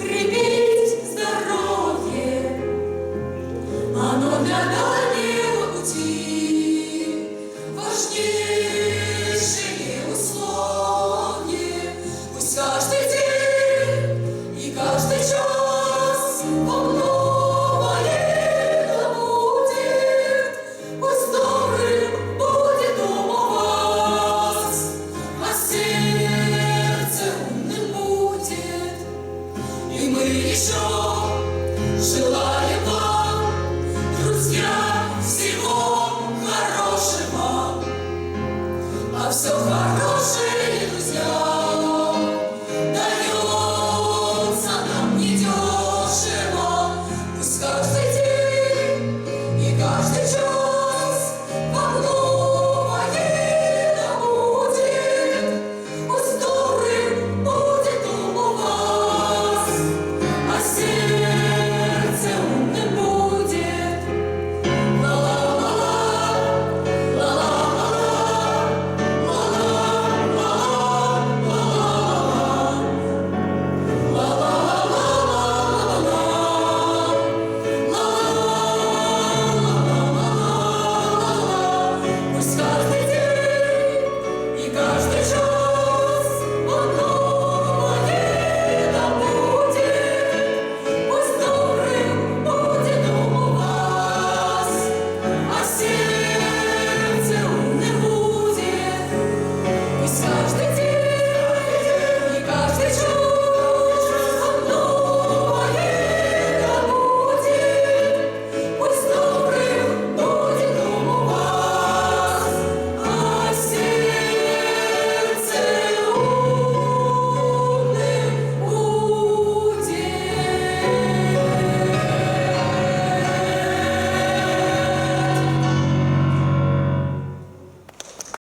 крепить здоровье, оно для дальнего пути важнейшие условия. Пусть каждый день и каждый час вам новое будет. Пусть добрым будет дом у вас, а сердце умным будет. И мы еще желаем вам, друзья, всего хорошего, а все хорошее